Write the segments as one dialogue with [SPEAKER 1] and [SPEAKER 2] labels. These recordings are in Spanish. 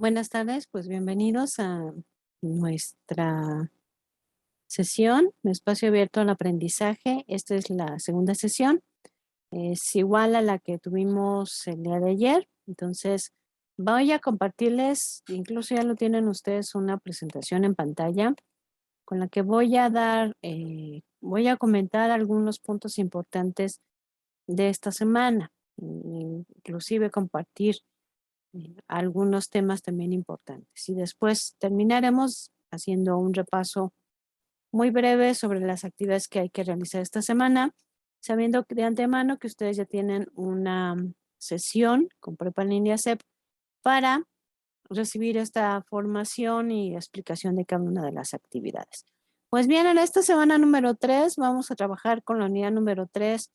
[SPEAKER 1] Buenas tardes, pues bienvenidos a nuestra sesión, un espacio abierto al aprendizaje. Esta es la segunda sesión, es igual a la que tuvimos el día de ayer. Entonces, voy a compartirles, incluso ya lo tienen ustedes, una presentación en pantalla con la que voy a comentar algunos puntos importantes de esta semana, inclusive compartir algunos temas también importantes. Y después terminaremos haciendo un repaso muy breve sobre las actividades que hay que realizar esta semana, sabiendo de antemano que ustedes ya tienen una sesión con Prepa en Línea CEP para recibir esta formación y explicación de cada una de las actividades. Pues bien, en esta semana número 3 vamos a trabajar con la unidad número 3,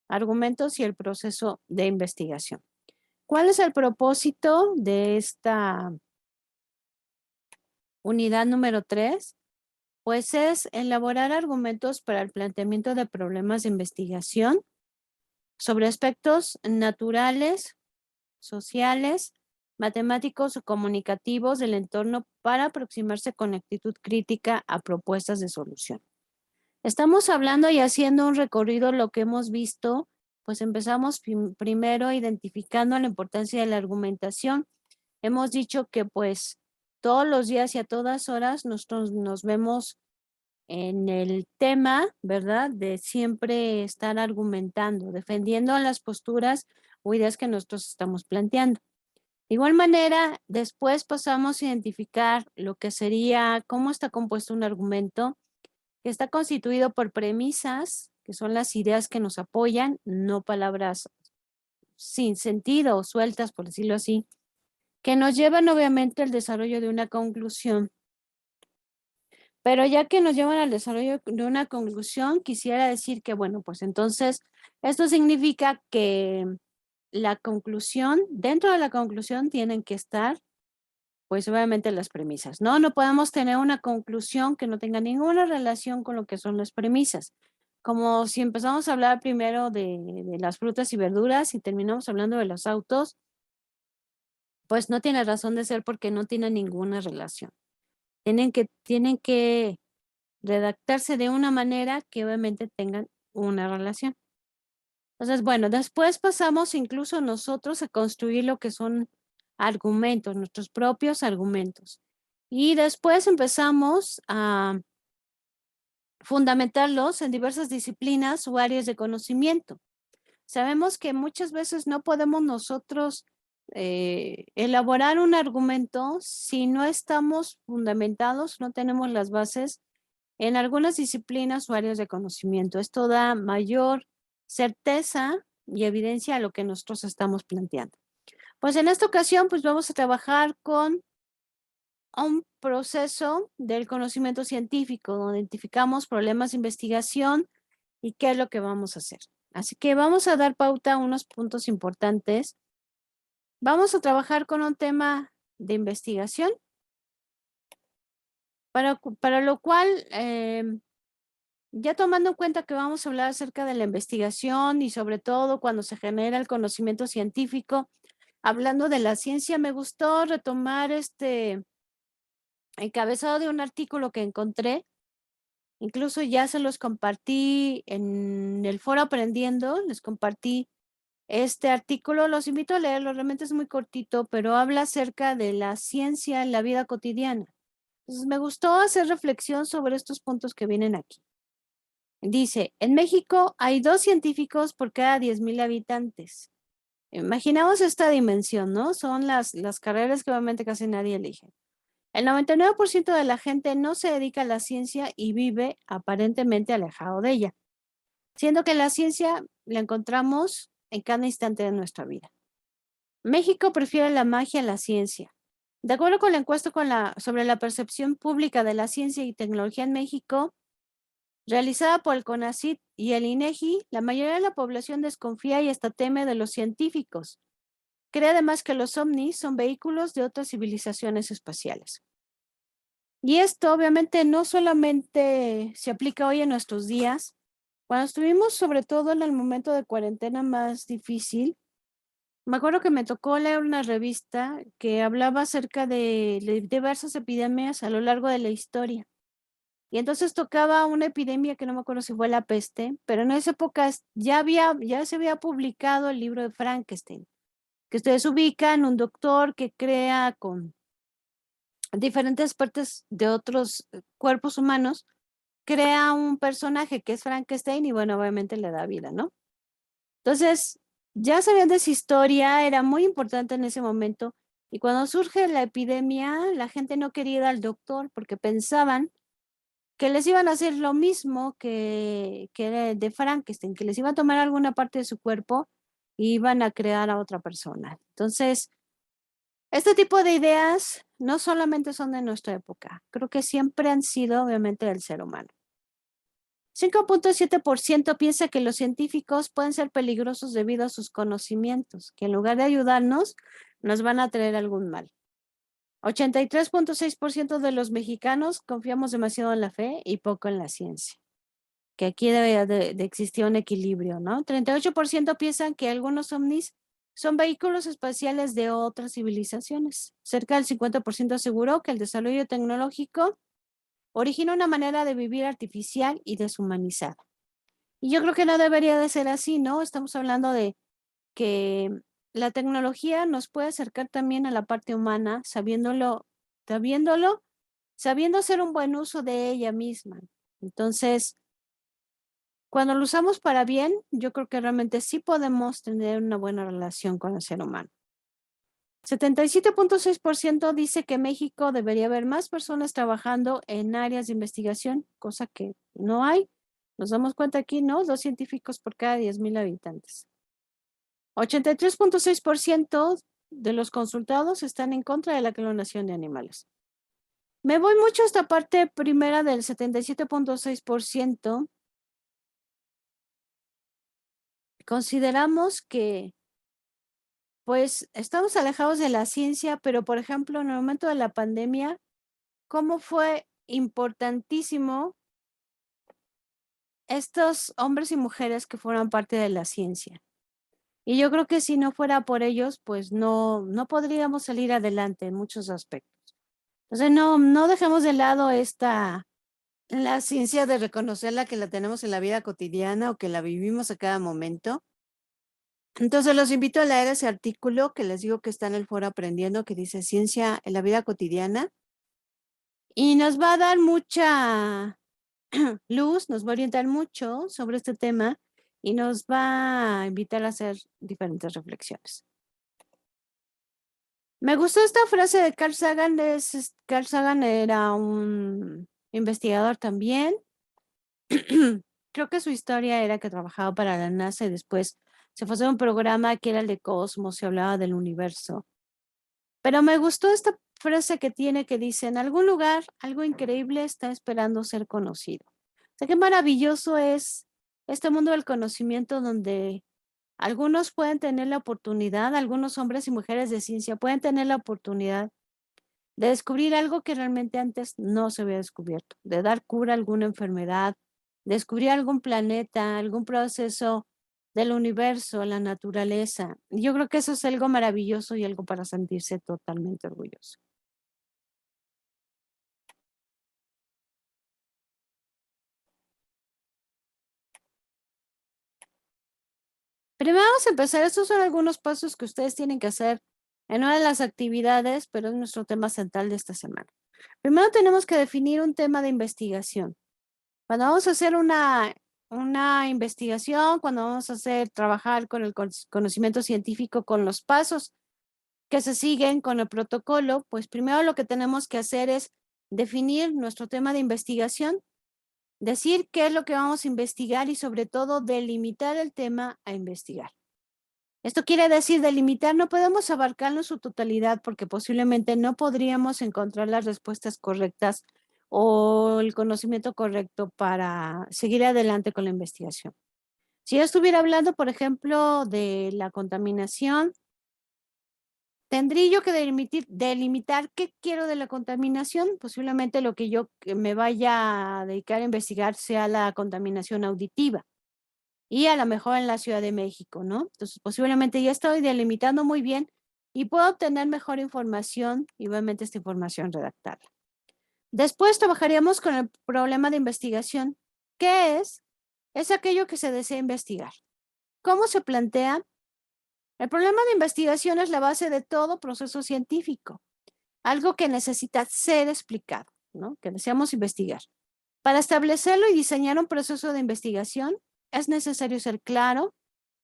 [SPEAKER 1] argumentos y el proceso de investigación. ¿Cuál es el propósito de esta unidad número 3? Pues es elaborar argumentos para el planteamiento de problemas de investigación sobre aspectos naturales, sociales, matemáticos o comunicativos del entorno para aproximarse con actitud crítica a propuestas de solución. Estamos hablando y haciendo un recorrido lo que hemos visto, pues empezamos primero identificando la importancia de la argumentación. Hemos dicho que pues todos los días y a todas horas nosotros nos vemos en el tema, ¿verdad? De siempre estar argumentando, defendiendo las posturas o ideas que nosotros estamos planteando. De igual manera, después pasamos a identificar lo que sería, cómo está compuesto un argumento, que está constituido por premisas, que son las ideas que nos apoyan, no palabras sin sentido o sueltas, por decirlo así, que nos llevan obviamente al desarrollo de una conclusión. Pero ya que nos llevan al desarrollo de una conclusión, quisiera decir que, bueno, pues entonces esto significa que la conclusión, dentro de la conclusión tienen que estar, pues obviamente las premisas, ¿no? No podemos tener una conclusión que no tenga ninguna relación con lo que son las premisas. Como si empezamos a hablar primero de las frutas y verduras y terminamos hablando de los autos, pues no tiene razón de ser porque no tiene ninguna relación. Tienen que redactarse de una manera que obviamente tengan una relación. Entonces, bueno, después pasamos incluso nosotros a construir lo que son argumentos, nuestros propios argumentos. Y después empezamos a fundamentarlos en diversas disciplinas o áreas de conocimiento. Sabemos que muchas veces no podemos nosotros elaborar un argumento si no estamos fundamentados, no tenemos las bases en algunas disciplinas o áreas de conocimiento. Esto da mayor certeza y evidencia a lo que nosotros estamos planteando. Pues en esta ocasión, pues vamos a trabajar con un proceso del conocimiento científico, donde identificamos problemas de investigación y qué es lo que vamos a hacer. Así que vamos a dar pauta a unos puntos importantes. Vamos a trabajar con un tema de investigación, para lo cual ya tomando en cuenta que vamos a hablar acerca de la investigación y sobre todo cuando se genera el conocimiento científico, hablando de la ciencia, me gustó retomar este encabezado de un artículo que encontré. Incluso ya se los compartí en el foro Aprendiendo, les compartí este artículo. Los invito a leerlo, realmente es muy cortito, pero habla acerca de la ciencia en la vida cotidiana. Entonces, me gustó hacer reflexión sobre estos puntos que vienen aquí. Dice, en México hay 2 científicos por cada 10,000 habitantes. Imaginamos esta dimensión, ¿no? Son las carreras que obviamente casi nadie elige. El 99% de la gente no se dedica a la ciencia y vive aparentemente alejado de ella, siendo que la ciencia la encontramos en cada instante de nuestra vida. México prefiere la magia a la ciencia. De acuerdo con la encuesta sobre la percepción pública de la ciencia y tecnología en México, realizada por el CONACYT y el INEGI, la mayoría de la población desconfía y hasta teme de los científicos. Cree además que los ovnis son vehículos de otras civilizaciones espaciales. Y esto obviamente no solamente se aplica hoy en nuestros días. Cuando estuvimos sobre todo en el momento de cuarentena más difícil, me acuerdo que me tocó leer una revista que hablaba acerca de diversas epidemias a lo largo de la historia. Y entonces tocaba una epidemia que no me acuerdo si fue la peste, pero en esa época ya se había publicado el libro de Frankenstein, que ustedes ubican, un doctor que crea con diferentes partes de otros cuerpos humanos, crea un personaje que es Frankenstein y bueno, obviamente le da vida, ¿no? Entonces, ya sabían de esa historia, era muy importante en ese momento. Y cuando surge la epidemia, la gente no quería ir al doctor porque pensaban que les iban a hacer lo mismo que de Frankenstein, que les iban a tomar alguna parte de su cuerpo y iban a crear a otra persona. Entonces, este tipo de ideas no solamente son de nuestra época, creo que siempre han sido obviamente del ser humano. 5.7% piensa que los científicos pueden ser peligrosos debido a sus conocimientos, que en lugar de ayudarnos, nos van a traer algún mal. 83.6% de los mexicanos confiamos demasiado en la fe y poco en la ciencia, que aquí debe de existir un equilibrio, ¿no? 38% piensan que algunos ovnis son vehículos espaciales de otras civilizaciones. Cerca del 50% aseguró que el desarrollo tecnológico origina una manera de vivir artificial y deshumanizada. Y yo creo que no debería de ser así, ¿no? Estamos hablando de que la tecnología nos puede acercar también a la parte humana, sabiéndolo, sabiendo hacer un buen uso de ella misma. Entonces, cuando lo usamos para bien, yo creo que realmente sí podemos tener una buena relación con el ser humano. 77.6% dice que México debería haber más personas trabajando en áreas de investigación, cosa que no hay. Nos damos cuenta aquí, ¿no? 2 científicos por cada 10,000 habitantes. 83.6% de los consultados están en contra de la clonación de animales. Me voy mucho a esta parte primera del 77.6%. Consideramos que, pues, estamos alejados de la ciencia, pero, por ejemplo, en el momento de la pandemia, ¿cómo fue importantísimo estos hombres y mujeres que fueron parte de la ciencia? Y yo creo que si no fuera por ellos, pues no podríamos salir adelante en muchos aspectos. Entonces, no dejemos de lado la ciencia de reconocerla que la tenemos en la vida cotidiana o que la vivimos a cada momento. Entonces, los invito a leer ese artículo que les digo que está en el foro Aprendiendo, que dice Ciencia en la vida cotidiana. Y nos va a dar mucha luz, nos va a orientar mucho sobre este tema y nos va a invitar a hacer diferentes reflexiones. Me gustó esta frase de Carl Sagan. Carl Sagan era un investigador también. Creo que su historia era que trabajaba para la NASA y después se fue a hacer un programa que era el de Cosmos, se hablaba del universo. Pero me gustó esta frase que tiene que dice, en algún lugar algo increíble está esperando ser conocido. O sea, qué maravilloso es este mundo del conocimiento donde algunos pueden tener la oportunidad, algunos hombres y mujeres de ciencia pueden tener la oportunidad de descubrir algo que realmente antes no se había descubierto, de dar cura a alguna enfermedad, descubrir algún planeta, algún proceso del universo, la naturaleza. Yo creo que eso es algo maravilloso y algo para sentirse totalmente orgulloso. Primero vamos a empezar, estos son algunos pasos que ustedes tienen que hacer en una de las actividades, pero es nuestro tema central de esta semana. Primero tenemos que definir un tema de investigación. Cuando vamos a hacer una investigación, cuando vamos a trabajar con el conocimiento científico, con los pasos que se siguen con el protocolo, pues primero lo que tenemos que hacer es definir nuestro tema de investigación, decir qué es lo que vamos a investigar y sobre todo delimitar el tema a investigar. Esto quiere decir delimitar, no podemos abarcarlo en su totalidad porque posiblemente no podríamos encontrar las respuestas correctas o el conocimiento correcto para seguir adelante con la investigación. Si yo estuviera hablando, por ejemplo, de la contaminación, tendría yo que delimitar qué quiero de la contaminación. Posiblemente lo que yo me vaya a dedicar a investigar sea la contaminación auditiva. y a lo mejor en la Ciudad de México, ¿no? Entonces, posiblemente ya estoy delimitando muy bien y puedo obtener mejor información y obviamente esta información redactada. Después trabajaríamos con el problema de investigación. ¿Qué es? Es aquello que se desea investigar. ¿Cómo se plantea? El problema de investigación es la base de todo proceso científico, algo que necesita ser explicado, ¿no? Que deseamos investigar. Para establecerlo y diseñar un proceso de investigación, es necesario ser claro,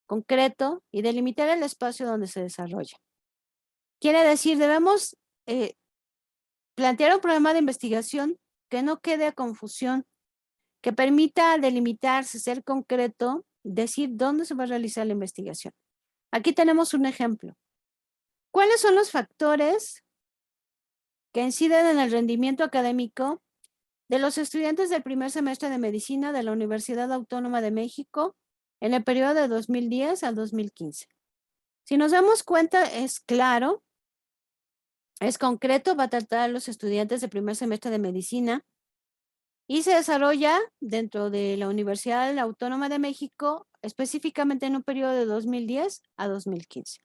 [SPEAKER 1] concreto y delimitar el espacio donde se desarrolla. Quiere decir, debemos plantear un problema de investigación que no quede a confusión, que permita delimitarse, ser concreto, decir dónde se va a realizar la investigación. Aquí tenemos un ejemplo. ¿Cuáles son los factores que inciden en el rendimiento académico de los estudiantes del primer semestre de medicina de la Universidad Autónoma de México en el periodo de 2010 al 2015? Si nos damos cuenta, es claro, es concreto, va a tratar a los estudiantes del primer semestre de medicina y se desarrolla dentro de la Universidad Autónoma de México, específicamente en un periodo de 2010 a 2015.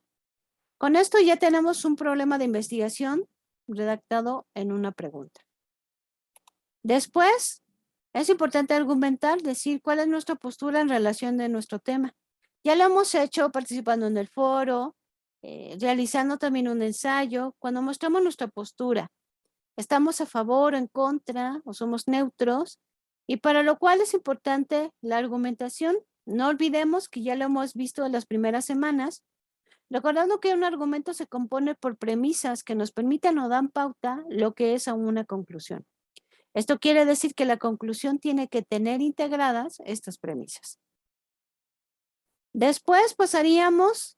[SPEAKER 1] Con esto ya tenemos un problema de investigación redactado en una pregunta. Después, es importante argumentar, decir cuál es nuestra postura en relación de nuestro tema. Ya lo hemos hecho participando en el foro, realizando también un ensayo, cuando mostramos nuestra postura. ¿Estamos a favor o en contra o somos neutros? Y para lo cual es importante la argumentación. No olvidemos que ya lo hemos visto en las primeras semanas, recordando que un argumento se compone por premisas que nos permiten o dan pauta lo que es aún una conclusión. Esto quiere decir que la conclusión tiene que tener integradas estas premisas. Después pasaríamos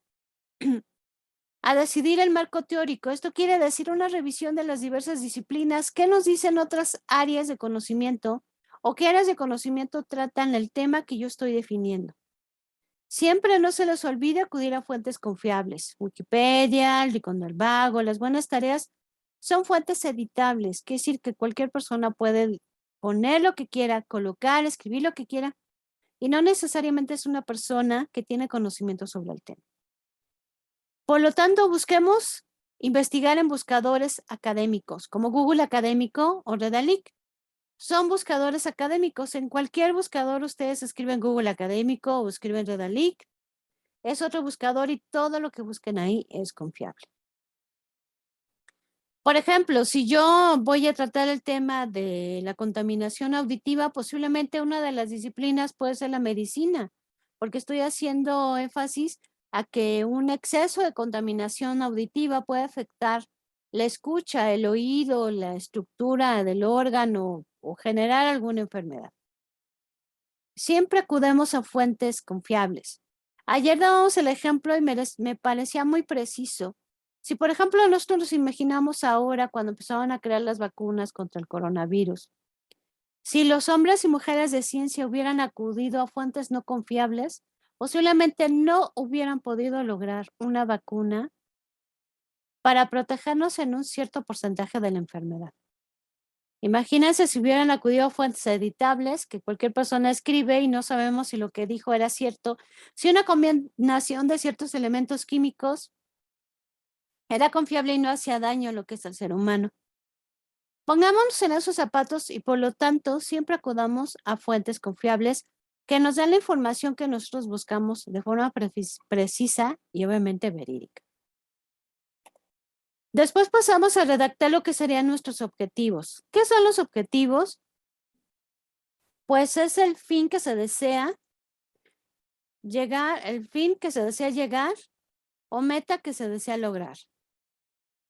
[SPEAKER 1] a decidir el marco teórico. Esto quiere decir una revisión de las diversas disciplinas, qué nos dicen otras áreas de conocimiento o qué áreas de conocimiento tratan el tema que yo estoy definiendo. Siempre no se les olvide acudir a fuentes confiables. Wikipedia, el Rincón del Vago, las buenas tareas son fuentes editables, quiere decir que cualquier persona puede poner lo que quiera, colocar, escribir lo que quiera, y no necesariamente es una persona que tiene conocimiento sobre el tema. Por lo tanto, busquemos investigar en buscadores académicos, como Google Académico o Redalic. Son buscadores académicos. En cualquier buscador ustedes escriben Google Académico o escriben Redalic. Es otro buscador y todo lo que busquen ahí es confiable. Por ejemplo, si yo voy a tratar el tema de la contaminación auditiva, posiblemente una de las disciplinas puede ser la medicina, porque estoy haciendo énfasis a que un exceso de contaminación auditiva puede afectar la escucha, el oído, la estructura del órgano o generar alguna enfermedad. Siempre acudemos a fuentes confiables. Ayer dábamos el ejemplo y me parecía muy preciso. Si, por ejemplo, nosotros nos imaginamos ahora cuando empezaron a crear las vacunas contra el coronavirus, si los hombres y mujeres de ciencia hubieran acudido a fuentes no confiables, posiblemente no hubieran podido lograr una vacuna para protegernos en un cierto porcentaje de la enfermedad. Imagínense si hubieran acudido a fuentes editables que cualquier persona escribe y no sabemos si lo que dijo era cierto, si una combinación de ciertos elementos químicos era confiable y no hacía daño a lo que es el ser humano. Pongámonos en esos zapatos y por lo tanto siempre acudamos a fuentes confiables que nos dan la información que nosotros buscamos de forma precisa y obviamente verídica. Después pasamos a redactar lo que serían nuestros objetivos. ¿Qué son los objetivos? Pues es el fin que se desea llegar, el fin que se desea llegar o meta que se desea lograr.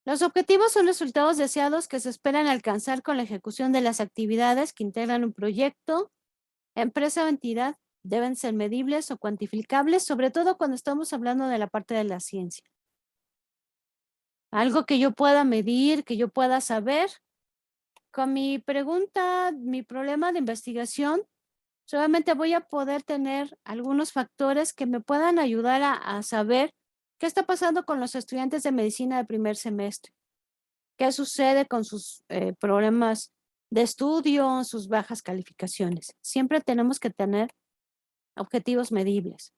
[SPEAKER 1] Los objetivos son resultados deseados que se esperan alcanzar con la ejecución de las actividades que integran un proyecto, empresa o entidad. Deben ser medibles o cuantificables, sobre todo cuando estamos hablando de la parte de la ciencia. Algo que yo pueda medir, que yo pueda saber. Con mi pregunta, mi problema de investigación, solamente voy a poder tener algunos factores que me puedan ayudar a saber qué está pasando con los estudiantes de medicina de primer semestre, qué sucede con sus problemas de estudio, sus bajas calificaciones. Siempre tenemos que tener objetivos medibles.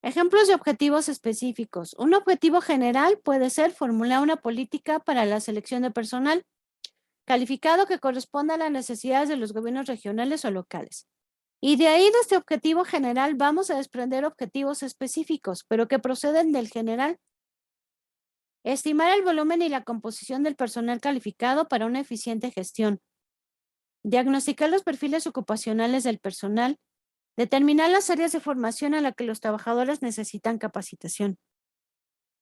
[SPEAKER 1] Ejemplos de objetivos específicos. Un objetivo general puede ser formular una política para la selección de personal calificado que corresponda a las necesidades de los gobiernos regionales o locales. Y de ahí, de este objetivo general, vamos a desprender objetivos específicos, pero que proceden del general. Estimar el volumen y la composición del personal calificado para una eficiente gestión. Diagnosticar los perfiles ocupacionales del personal. Determinar las áreas de formación en las que los trabajadores necesitan capacitación.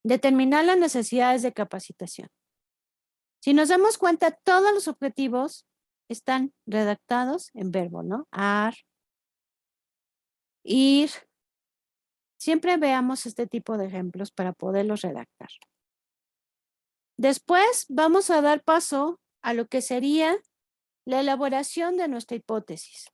[SPEAKER 1] Determinar las necesidades de capacitación. Si nos damos cuenta, todos los objetivos están redactados en verbo, ¿no? Ar, ir. Siempre veamos este tipo de ejemplos para poderlos redactar. Después vamos a dar paso a lo que sería la elaboración de nuestra hipótesis.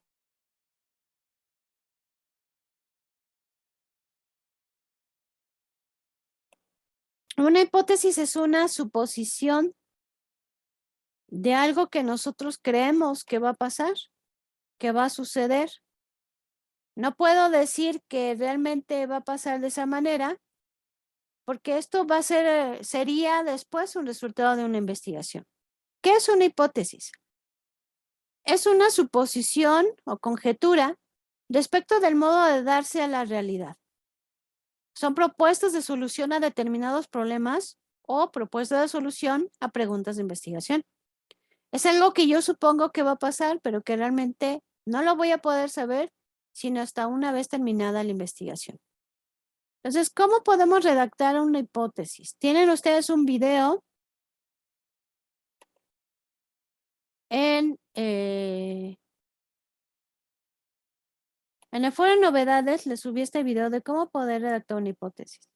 [SPEAKER 1] Una hipótesis es una suposición de algo que nosotros creemos que va a pasar, que va a suceder. No puedo decir que realmente va a pasar de esa manera, porque esto va a ser, sería después un resultado de una investigación. ¿Qué es una hipótesis? Es una suposición o conjetura respecto del modo de darse a la realidad. Son propuestas de solución a determinados problemas o propuestas de solución a preguntas de investigación. Es algo que yo supongo que va a pasar, pero que realmente no lo voy a poder saber sino hasta una vez terminada la investigación. Entonces, ¿cómo podemos redactar una hipótesis? Tienen ustedes un video en el foro de novedades. Les subí este video de cómo poder redactar una hipótesis.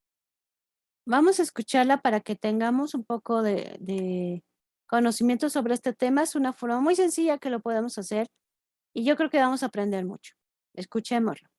[SPEAKER 1] Vamos a escucharla para que tengamos un poco de conocimiento sobre este tema. Es una forma muy sencilla que lo podemos hacer y yo creo que vamos a aprender mucho. Escuchémoslo.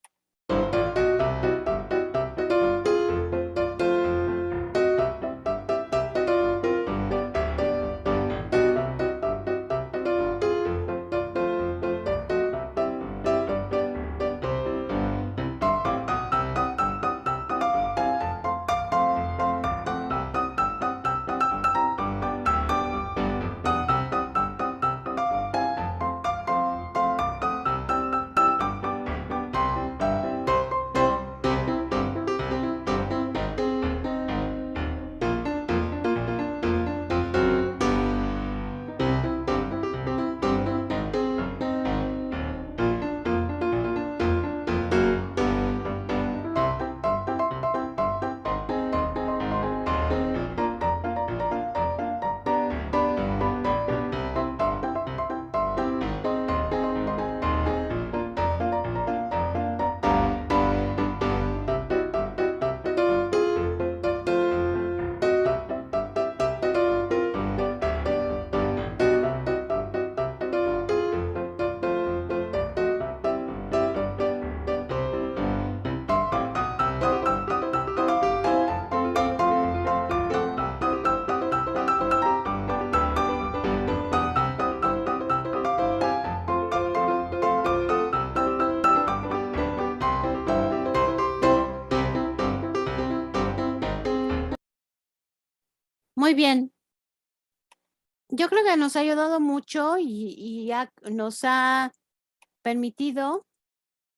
[SPEAKER 1] Muy bien. Yo creo que nos ha ayudado mucho y nos ha permitido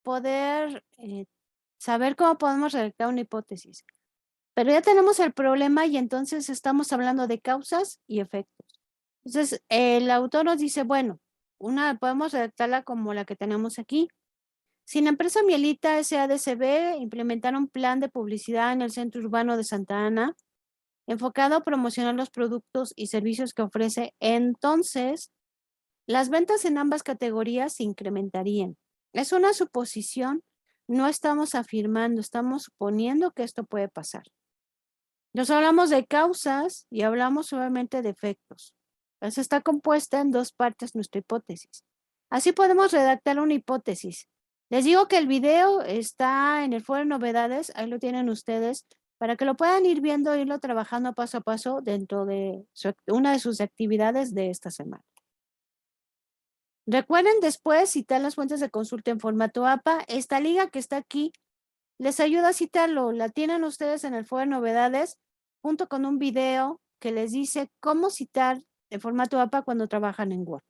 [SPEAKER 1] poder saber cómo podemos redactar una hipótesis. Pero ya tenemos el problema y entonces estamos hablando de causas y efectos. Entonces, el autor nos dice, bueno, podemos redactarla como la que tenemos aquí. Si la empresa Mielita SADCB implementara un plan de publicidad en el centro urbano de Santa Ana, enfocado a promocionar los productos y servicios que ofrece, entonces las ventas en ambas categorías se incrementarían. Es una suposición, no estamos afirmando, estamos suponiendo que esto puede pasar. Nos hablamos de causas y hablamos solamente de efectos. Entonces está compuesta en dos partes nuestra hipótesis. Así podemos redactar una hipótesis. Les digo que el video está en el foro de novedades, ahí lo tienen ustedes, para que lo puedan ir viendo, irlo trabajando paso a paso dentro de una de sus actividades de esta semana. Recuerden después citar las fuentes de consulta en formato APA. Esta liga que está aquí les ayuda a citarlo. La tienen ustedes en el foro de novedades junto con un video que les dice cómo citar en formato APA cuando trabajan en Word.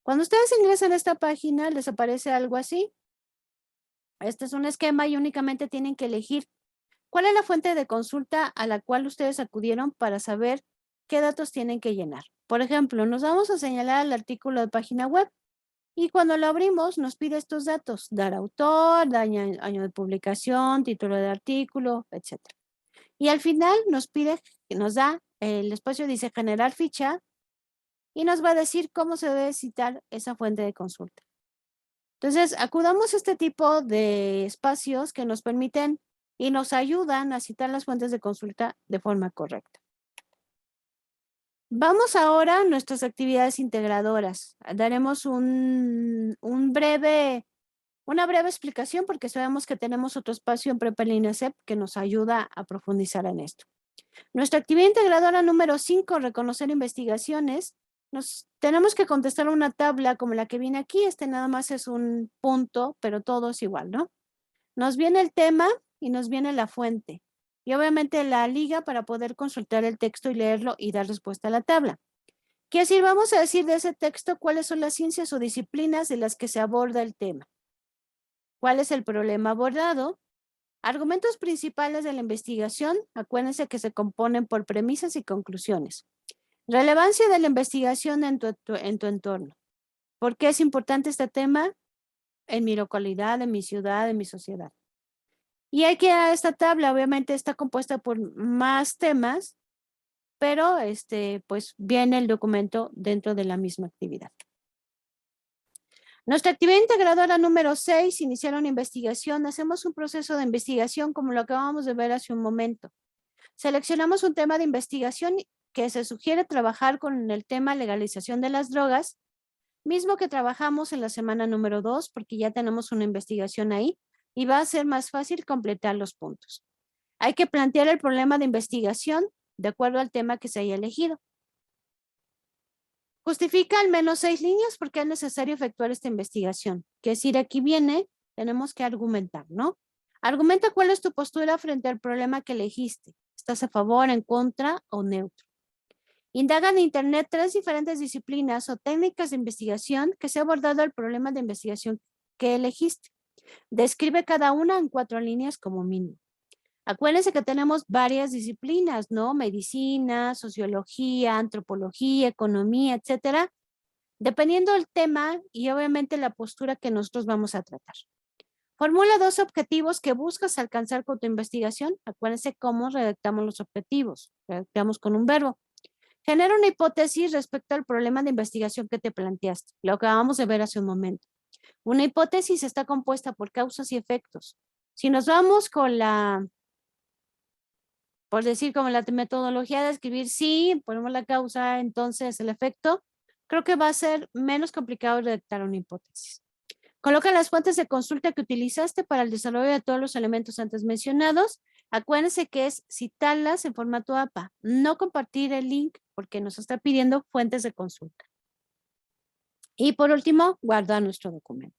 [SPEAKER 1] Cuando ustedes ingresan a esta página les aparece algo así. Este es un esquema y únicamente tienen que elegir cuál es la fuente de consulta a la cual ustedes acudieron para saber qué datos tienen que llenar. Por ejemplo, nos vamos a señalar el artículo de página web y cuando lo abrimos nos pide estos datos: dar autor, año de publicación, título de artículo, etc. Y al final nos pide, nos da el espacio, dice generar ficha y nos va a decir cómo se debe citar esa fuente de consulta. Entonces, acudamos a este tipo de espacios que nos permiten y nos ayudan a citar las fuentes de consulta de forma correcta. Vamos ahora a nuestras actividades integradoras. Daremos una breve explicación porque sabemos que tenemos otro espacio en Prepa en Línea CEP que nos ayuda a profundizar en esto. Nuestra actividad integradora número 5, reconocer investigaciones. Tenemos que contestar una tabla como la que viene aquí. Este nada más es un punto, pero todo es igual, ¿no? Nos viene el tema y nos viene la fuente. Y obviamente la liga para poder consultar el texto y leerlo y dar respuesta a la tabla. ¿Qué decir? Vamos a decir de ese texto cuáles son las ciencias o disciplinas de las que se aborda el tema. ¿Cuál es el problema abordado? Argumentos principales de la investigación. Acuérdense que se componen por premisas y conclusiones. Relevancia de la investigación en tu entorno. ¿Por qué es importante este tema en mi localidad, en mi ciudad, en mi sociedad? Y hay que dar esta tabla, obviamente está compuesta por más temas, pero pues viene el documento dentro de la misma actividad. Nuestra actividad integradora número 6, iniciar una investigación. Hacemos un proceso de investigación como lo acabamos de ver hace un momento. Seleccionamos un tema de investigación que se sugiere trabajar con el tema legalización de las drogas, mismo que trabajamos en la semana número 2, porque ya tenemos una investigación ahí y va a ser más fácil completar los puntos. Hay que plantear el problema de investigación de acuerdo al tema que se haya elegido. Justifica al menos 6 líneas porque es necesario efectuar esta investigación. Que decir, aquí viene, tenemos que argumentar, ¿no? Argumenta cuál es tu postura frente al problema que elegiste. ¿Estás a favor, en contra o neutro? Indaga en Internet 3 diferentes disciplinas o técnicas de investigación que se ha abordado el problema de investigación que elegiste. Describe cada una en 4 líneas como mínimo. Acuérdense que tenemos varias disciplinas, ¿no? Medicina, sociología, antropología, economía, etcétera, dependiendo del tema y obviamente la postura que nosotros vamos a tratar. Formula 2 objetivos que buscas alcanzar con tu investigación. Acuérdense cómo redactamos los objetivos. Redactamos con un verbo. Genera una hipótesis respecto al problema de investigación que te planteaste. Lo acabamos de ver hace un momento. Una hipótesis está compuesta por causas y efectos. Si nos vamos con por decir, como la metodología de escribir, sí, ponemos la causa, entonces el efecto, creo que va a ser menos complicado redactar una hipótesis. Coloca las fuentes de consulta que utilizaste para el desarrollo de todos los elementos antes mencionados. Acuérdense que es citarlas en formato APA, no compartir el link porque nos está pidiendo fuentes de consulta. Y por último, guardar nuestro documento.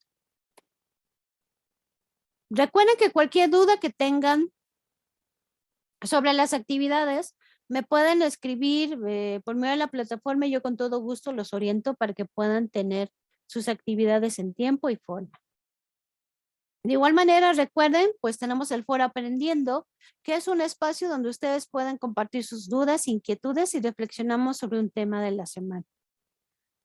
[SPEAKER 1] Recuerden que cualquier duda que tengan sobre las actividades, me pueden escribir por medio de la plataforma y yo con todo gusto los oriento para que puedan tener sus actividades en tiempo y forma. De igual manera, recuerden, pues tenemos el foro Aprendiendo, que es un espacio donde ustedes pueden compartir sus dudas, inquietudes y reflexionamos sobre un tema de la semana.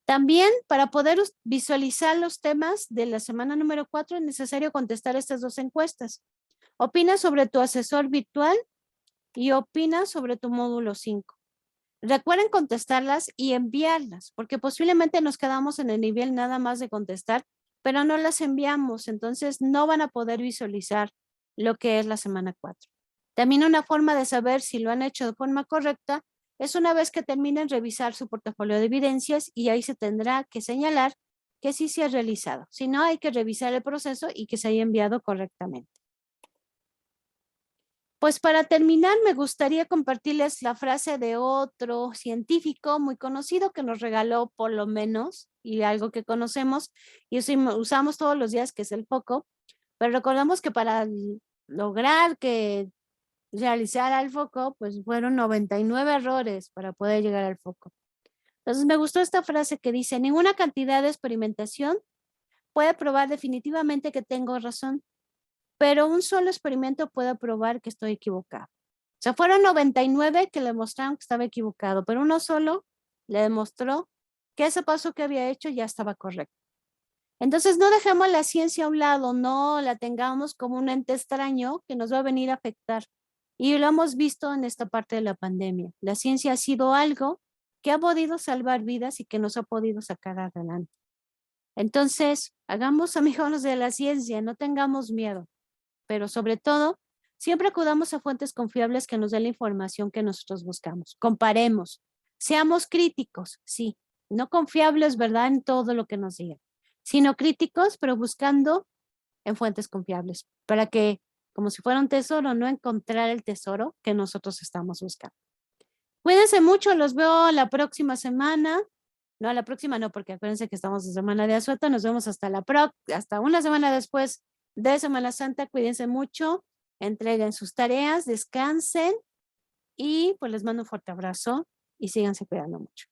[SPEAKER 1] También, para poder visualizar los temas de la semana número 4, es necesario contestar estas 2 encuestas. Opina sobre tu asesor virtual y opina sobre tu módulo 5. Recuerden contestarlas y enviarlas, porque posiblemente nos quedamos en el nivel nada más de contestar, pero no las enviamos, entonces no van a poder visualizar lo que es la semana 4. También una forma de saber si lo han hecho de forma correcta es una vez que terminen revisar su portafolio de evidencias y ahí se tendrá que señalar que sí se ha realizado. Si no, hay que revisar el proceso y que se haya enviado correctamente. Pues para terminar, me gustaría compartirles la frase de otro científico muy conocido que nos regaló por lo menos y algo que conocemos y usamos todos los días, que es el foco, pero recordamos que para lograr que realizara el foco, pues fueron 99 errores para poder llegar al foco. Entonces me gustó esta frase que dice, ninguna cantidad de experimentación puede probar definitivamente que tengo razón, pero un solo experimento puede probar que estoy equivocado. O sea, fueron 99 que le demostraron que estaba equivocado, pero uno solo le demostró que ese paso que había hecho ya estaba correcto. Entonces no dejemos la ciencia a un lado, no la tengamos como un ente extraño que nos va a venir a afectar. Y lo hemos visto en esta parte de la pandemia. La ciencia ha sido algo que ha podido salvar vidas y que nos ha podido sacar adelante. Entonces, hagamos amigos de la ciencia, no tengamos miedo, pero sobre todo, siempre acudamos a fuentes confiables que nos den la información que nosotros buscamos. Comparemos, seamos críticos, sí, no confiables, ¿verdad? En todo lo que nos digan, sino críticos, pero buscando en fuentes confiables, para que, como si fuera un tesoro, no encontrar el tesoro que nosotros estamos buscando. Cuídense mucho, los veo la próxima semana. No, la próxima no, porque acuérdense que estamos en Semana de Asueto. Nos vemos hasta una semana después de Semana Santa. Cuídense mucho, entreguen sus tareas, descansen y pues les mando un fuerte abrazo y síganse cuidando mucho.